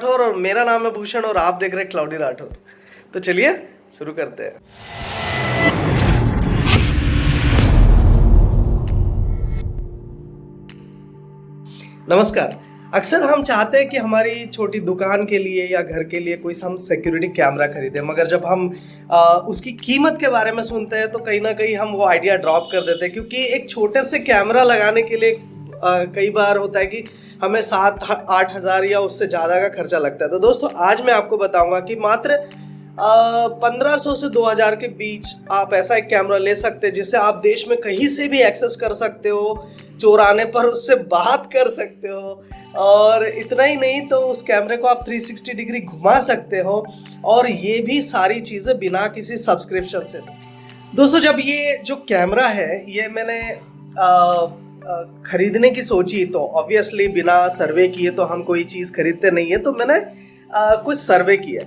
राठौर और मेरा नाम है भूषण और आप देख रहे हैं क्लाउडी राठौर। तो चलिए शुरू करते हैं। नमस्कार। अक्सर हम चाहते हैं कि हमारी छोटी दुकान के लिए या घर के लिए कोई हम सिक्योरिटी कैमरा खरीदें, मगर जब हम उसकी कीमत के बारे में सुनते हैं तो कहीं ना कहीं हम वो आइडिया ड्रॉप कर देते हैं, क्योंकि एक छोटे से कैमरा लगाने के लिए कई बार होता है कि हमें 7-8 हज़ार या उससे ज़्यादा का खर्चा लगता है। तो दोस्तों आज मैं आपको बताऊंगा कि मात्र 1500 से 2000 के बीच आप ऐसा एक कैमरा ले सकते हैं जिससे आप देश में कहीं से भी एक्सेस कर सकते हो, चोर आने पर उससे बात कर सकते हो, और इतना ही नहीं तो उस कैमरे को आप 360 डिग्री घुमा सकते हो, और ये भी सारी चीज़ें बिना किसी सब्सक्रिप्शन से। दोस्तों जब ये जो कैमरा है ये मैंने खरीदने की सोची तो ऑब्वियसली बिना सर्वे किए तो हम कोई चीज़ खरीदते नहीं है, तो मैंने कुछ सर्वे किया।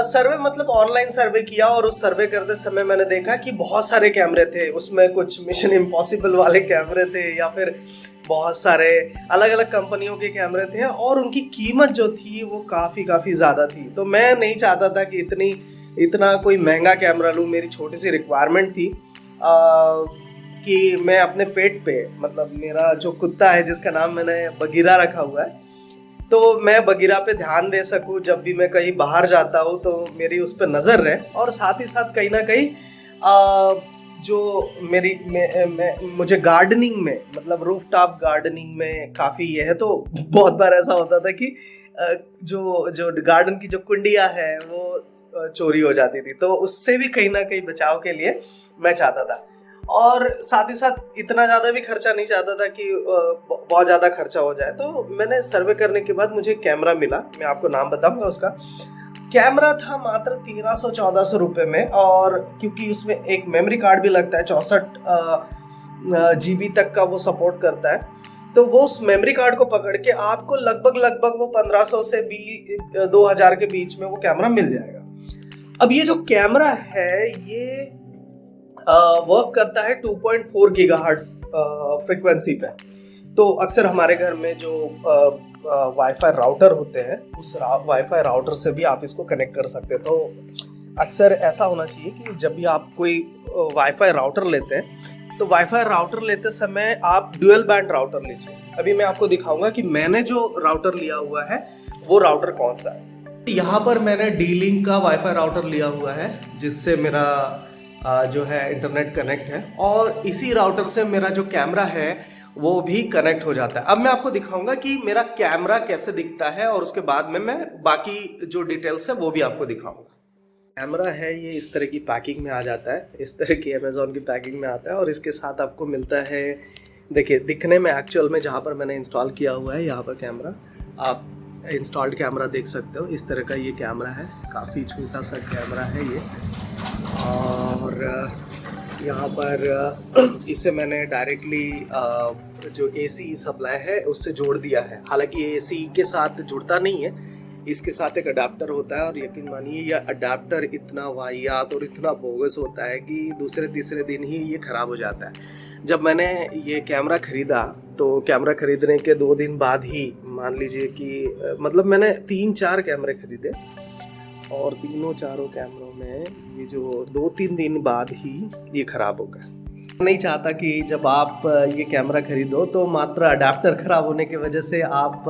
सर्वे मतलब ऑनलाइन सर्वे किया, और उस सर्वे करते समय मैंने देखा कि बहुत सारे कैमरे थे उसमें, कुछ मिशन इम्पॉसिबल वाले कैमरे थे या फिर बहुत सारे अलग अलग कंपनियों के कैमरे थे, और उनकी कीमत जो थी वो काफ़ी ज़्यादा थी। तो मैं नहीं चाहता था कि इतना कोई महंगा कैमरा लूँ। मेरी छोटी सी रिक्वायरमेंट थी कि मैं अपने पेट पे, मतलब मेरा जो कुत्ता है जिसका नाम मैंने बगीरा रखा हुआ है, तो मैं बगीरा पे ध्यान दे सकूं जब भी मैं कहीं बाहर जाता हूं, तो मेरी उस पर नज़र रहे, और साथ ही साथ कहीं ना कहीं जो मुझे गार्डनिंग में, मतलब रूफ टॉप गार्डनिंग में काफ़ी ये है। तो बहुत बार ऐसा होता था कि जो गार्डन की जो कुंडियाँ है वो चोरी हो जाती थी, तो उससे भी कहीं ना कहीं बचाव के लिए मैं चाहता था, और साथ ही साथ इतना ज़्यादा भी खर्चा नहीं चाहता था कि बहुत ज़्यादा खर्चा हो जाए। तो मैंने सर्वे करने के बाद मुझे कैमरा मिला, मैं आपको नाम बताऊंगा उसका। कैमरा था मात्र 1300-1400 रुपये में, और क्योंकि उसमें एक मेमोरी कार्ड भी लगता है, 64 GB तक का वो सपोर्ट करता है, तो वो उस मेमोरी कार्ड को पकड़ के आपको लगभग वो 1500 से 2000 के बीच में वो कैमरा मिल जाएगा। अब ये जो कैमरा है ये वर्क करता है 2.4 गीगाहर्ट्ज फ्रिक्वेंसी पे। तो अक्सर हमारे घर में जो वाईफाई राउटर होते हैं, उस वाईफाई राउटर से भी आप इसको कनेक्ट कर सकते हैं। तो अक्सर ऐसा होना चाहिए कि जब भी आप कोई वाईफाई राउटर लेते हैं तो वाईफाई राउटर लेते समय आप ड्यूअल बैंड राउटर लीजिए। अभी मैं आपको दिखाऊंगा कि मैंने जो राउटर लिया हुआ है वो राउटर कौन सा है। यहाँ पर मैंने D-Link का वाईफाई राउटर लिया हुआ है जिससे मेरा जो है इंटरनेट कनेक्ट है, और इसी राउटर से मेरा जो कैमरा है वो भी कनेक्ट हो जाता है। अब मैं आपको दिखाऊंगा कि मेरा कैमरा कैसे दिखता है, और उसके बाद में मैं बाकी जो डिटेल्स है वो भी आपको दिखाऊंगा। कैमरा है ये इस तरह की पैकिंग में आ जाता है, इस तरह की अमेज़ॉन की पैकिंग में आता है, और इसके साथ आपको मिलता है, देखिए दिखने में एक्चुअल में जहाँ पर मैंने इंस्टॉल किया हुआ है यहाँ पर कैमरा, आप इंस्टॉल्ड कैमरा देख सकते हो। इस तरह का ये कैमरा है, काफ़ी छोटा सा कैमरा है ये, और यहाँ पर इसे मैंने डायरेक्टली जो AC सप्लाई है उससे जोड़ दिया है। हालांकि AC के साथ जुड़ता नहीं है, इसके साथ एक अडाप्टर होता है, और यकीन मानिए यह अडाप्टर इतना वाहियात और इतना बोगस होता है कि दूसरे तीसरे दिन ही ये ख़राब हो जाता है। जब मैंने ये कैमरा ख़रीदा तो कैमरा ख़रीदने के 2 दिन बाद ही, मान लीजिए कि मतलब मैंने 3-4 कैमरे ख़रीदे, और चारों कैमरों में ये जो 2-3 दिन बाद ही ये ख़राब हो गया। नहीं चाहता कि जब आप ये कैमरा खरीदो तो मात्र अडाप्टर ख़राब होने की वजह से आप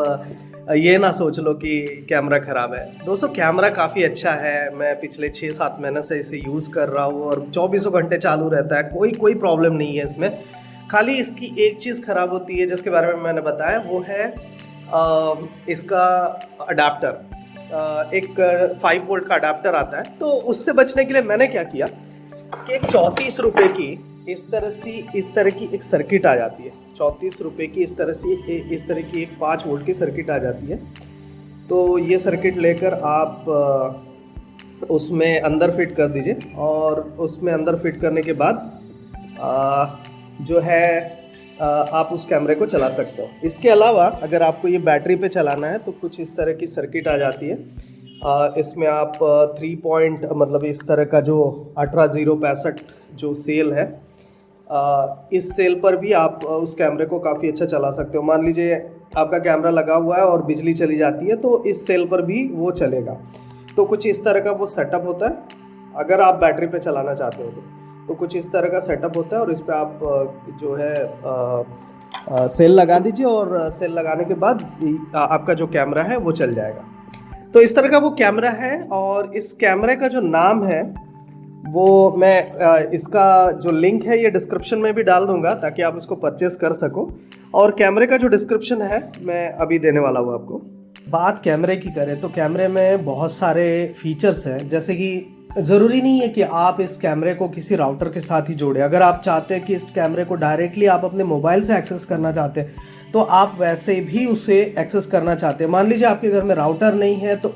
ये ना सोच लो कि कैमरा ख़राब है। दोस्तों कैमरा काफ़ी अच्छा है, मैं पिछले 6-7 महीने से इसे यूज़ कर रहा हूँ, और 24 घंटे चालू रहता है, कोई प्रॉब्लम नहीं है इसमें। खाली इसकी एक चीज़ ख़राब होती है जिसके बारे में मैंने बताया, वो है इसका अडाप्टर। एक 5 वोल्ट का अडाप्टर आता है, तो उससे बचने के लिए मैंने क्या किया कि एक 34 रुपये की इस तरह की एक सर्किट आ जाती है। 34 रुपये की इस तरह की एक 5 वोल्ट की सर्किट आ जाती है। तो ये सर्किट लेकर आप उसमें अंदर फिट कर दीजिए, और उसमें अंदर फिट करने के बाद जो है आप उस कैमरे को चला सकते हो। इसके अलावा अगर आपको ये बैटरी पे चलाना है तो कुछ इस तरह की सर्किट आ जाती है। इसमें आप 3 पॉइंट, मतलब इस तरह का जो 18065 जो सेल है, इस सेल पर भी आप उस कैमरे को काफ़ी अच्छा चला सकते हो। मान लीजिए आपका कैमरा लगा हुआ है और बिजली चली जाती है तो इस सेल पर भी वो चलेगा। तो कुछ इस तरह का वो सेटअप होता है, अगर आप बैटरी पे चलाना चाहते हो तो कुछ इस तरह का सेटअप होता है। और इस पर आप जो है सेल लगा दीजिए और सेल लगाने के बाद आपका जो कैमरा है वो चल जाएगा। तो इस तरह का वो कैमरा है। और इस कैमरे का जो नाम है वो मैं इसका जो लिंक है ये डिस्क्रिप्शन में भी डाल दूंगा ताकि आप इसको परचेस कर सको। और कैमरे का जो डिस्क्रिप्शन है मैं अभी देने वाला हूँ आपको। बात कैमरे की करें तो कैमरे में बहुत सारे फीचर्स हैं, जैसे कि ज़रूरी नहीं है कि आप इस कैमरे को किसी राउटर के साथ ही जोड़ें। अगर आप चाहते हैं कि इस कैमरे को डायरेक्टली आप अपने मोबाइल से एक्सेस करना चाहते हैं तो आप वैसे भी उसे एक्सेस करना चाहते हैं। मान लीजिए आपके घर में राउटर नहीं है तो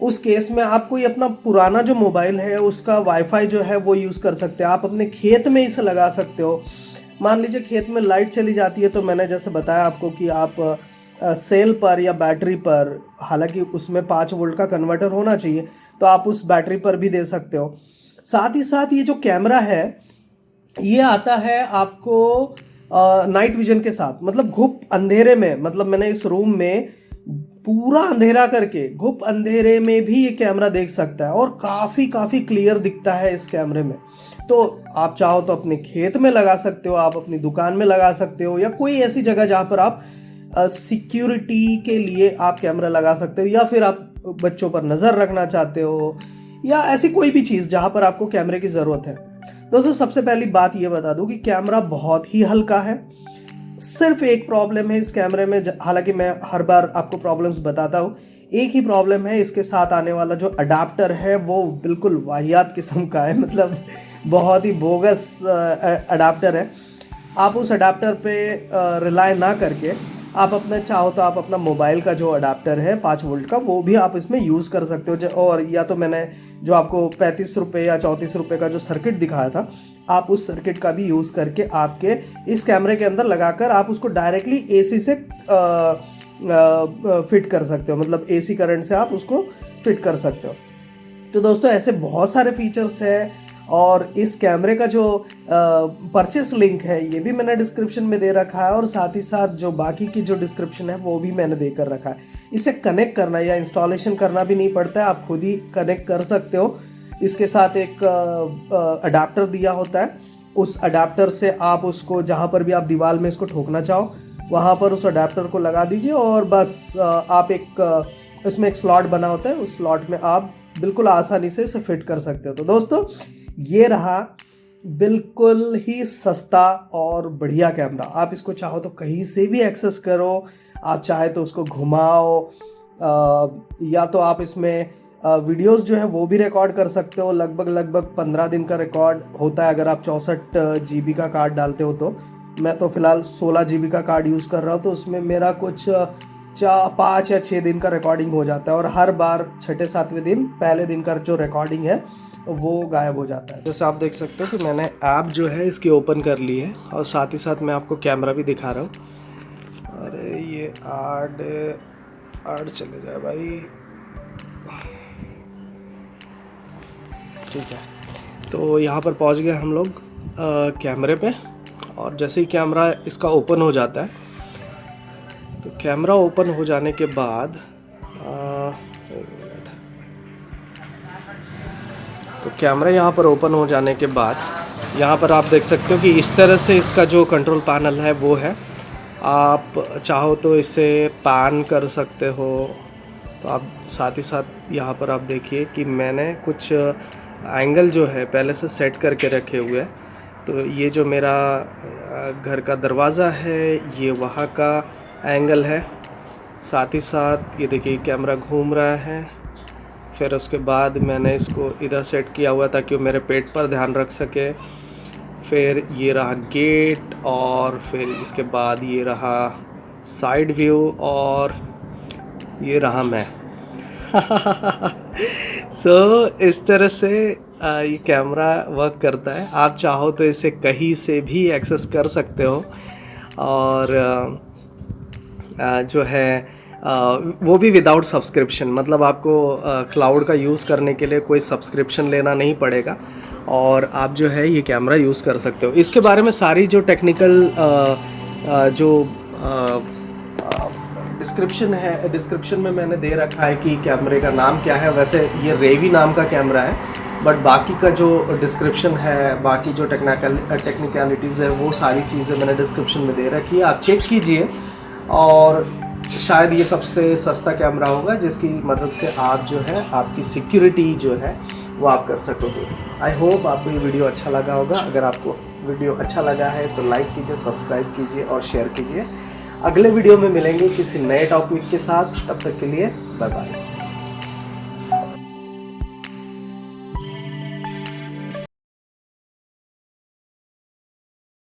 उस केस में आप कोई अपना पुराना जो मोबाइल है उसका वाईफाई जो है वो यूज़ कर सकते हैं। आप अपने खेत में इसे लगा सकते हो। मान लीजिए खेत में लाइट चली जाती है तो मैंने जैसे बताया आपको कि आप सेल पर या बैटरी पर, हालांकि उसमें 5 वोल्ट का कन्वर्टर होना चाहिए, तो आप उस बैटरी पर भी दे सकते हो। साथ ही साथ ये जो कैमरा है ये आता है आपको नाइट विजन के साथ, मतलब घुप अंधेरे में, मतलब मैंने इस रूम में पूरा अंधेरा करके घुप अंधेरे में भी ये कैमरा देख सकता है और काफ़ी क्लियर दिखता है इस कैमरे में। तो आप चाहो तो अपने खेत में लगा सकते हो, आप अपनी दुकान में लगा सकते हो, या कोई ऐसी जगह जहाँ पर आप सिक्योरिटी के लिए आप कैमरा लगा सकते हो, या फिर आप बच्चों पर नज़र रखना चाहते हो, या ऐसी कोई भी चीज़ जहाँ पर आपको कैमरे की ज़रूरत है। दोस्तों सबसे पहली बात ये बता दूं कि कैमरा बहुत ही हल्का है। सिर्फ एक प्रॉब्लम है इस कैमरे में, हालांकि मैं हर बार आपको प्रॉब्लम्स बताता हूँ, एक ही प्रॉब्लम है, इसके साथ आने वाला जो अडाप्टर है वो बिल्कुल वाहियात किस्म का है, मतलब बहुत ही बोगस अडाप्टर है। आप उस अडाप्टर पे रिलाय ना करके आप अपने चाहो तो आप अपना मोबाइल का जो अडाप्टर है 5 वोल्ट का वो भी आप इसमें यूज़ कर सकते हो। और या तो मैंने जो आपको 35 रुपये या 34 रुपये का जो सर्किट दिखाया था, आप उस सर्किट का भी यूज़ करके आपके इस कैमरे के अंदर लगाकर आप उसको डायरेक्टली एसी से फिट कर सकते हो, मतलब एसी करंट से आप उसको फिट कर सकते हो। तो दोस्तों ऐसे बहुत सारे फीचर्स हैं। और इस कैमरे का जो परचेस लिंक है ये भी मैंने डिस्क्रिप्शन में दे रखा है, और साथ ही साथ जो बाकी की जो डिस्क्रिप्शन है वो भी मैंने देकर रखा है। इसे कनेक्ट करना या इंस्टॉलेशन करना भी नहीं पड़ता है, आप खुद ही कनेक्ट कर सकते हो। इसके साथ एक अडाप्टर दिया होता है, उस अडाप्टर से आप उसको जहाँ पर भी आप दीवार में इसको ठोकना चाहो वहाँ पर उस अडाप्टर को लगा दीजिए, और बस आप उसमें एक स्लॉट बना होता है, उस स्लॉट में आप बिल्कुल आसानी से इसे फिट कर सकते हो। तो दोस्तों ये रहा बिल्कुल ही सस्ता और बढ़िया कैमरा। आप इसको चाहो तो कहीं से भी एक्सेस करो, आप चाहे तो उसको घुमाओ, या तो आप इसमें वीडियोस जो है वो भी रिकॉर्ड कर सकते हो। लगभग 15 दिन का रिकॉर्ड होता है अगर आप 64 GB का कार्ड डालते हो तो। मैं तो फ़िलहाल 16 GB का कार्ड यूज़ कर रहा हूँ, तो उसमें मेरा कुछ 5 या 6 दिन का रिकॉर्डिंग हो जाता है, और हर बार 6-7वें दिन पहले दिन का जो रिकॉर्डिंग है वो गायब हो जाता है। जैसे आप देख सकते हो कि मैंने ऐप जो है इसकी ओपन कर ली है, और साथ ही साथ मैं आपको कैमरा भी दिखा रहा हूँ। अरे ये आड़ चले जाए भाई, ठीक है। तो यहाँ पर पहुँच गए हम लोग कैमरे पे, और जैसे ही कैमरा इसका ओपन हो जाता है, तो कैमरा ओपन हो जाने के बाद तो कैमरा यहाँ पर ओपन हो जाने के बाद यहाँ पर आप देख सकते हो कि इस तरह से इसका जो कंट्रोल पैनल है वो है। आप चाहो तो इसे पैन कर सकते हो। तो आप साथ ही साथ यहाँ पर आप देखिए कि मैंने कुछ एंगल जो है पहले से सेट करके रखे हुए हैं। तो ये जो मेरा घर का दरवाज़ा है ये वहाँ का एंगल है। साथ ही साथ ये देखिए कैमरा घूम रहा है। फिर उसके बाद मैंने इसको इधर सेट किया हुआ ताकि वो मेरे पेट पर ध्यान रख सके। फिर ये रहा गेट, और फिर इसके बाद ये रहा साइड व्यू, और ये रहा मैं। इस तरह से ये कैमरा वर्क करता है। आप चाहो तो इसे कहीं से भी एक्सेस कर सकते हो, और जो है वो भी विदाउट सब्सक्रिप्शन, मतलब आपको क्लाउड का यूज़ करने के लिए कोई सब्सक्रिप्शन लेना नहीं पड़ेगा, और आप जो है ये कैमरा यूज़ कर सकते हो। इसके बारे में सारी जो टेक्निकल जो डिस्क्रिप्शन में मैंने दे रखा है कि कैमरे का नाम क्या है। वैसे ये रेवी नाम का कैमरा है, बट बाकी का जो डिस्क्रिप्शन है, बाकी जो टेक्निकलिटीज़ है, वो सारी चीज़ें मैंने डिस्क्रिप्शन में दे रखी है, आप चेक कीजिए। और शायद ये सबसे सस्ता कैमरा होगा जिसकी मदद से आप जो है आपकी सिक्योरिटी जो है वो आप कर सकोगे। आई होप आपको ये वीडियो अच्छा लगा होगा। अगर आपको वीडियो अच्छा लगा है तो लाइक कीजिए, सब्सक्राइब कीजिए और शेयर कीजिए। अगले वीडियो में मिलेंगे किसी नए टॉपिक के साथ, तब तक के लिए बाय बाय।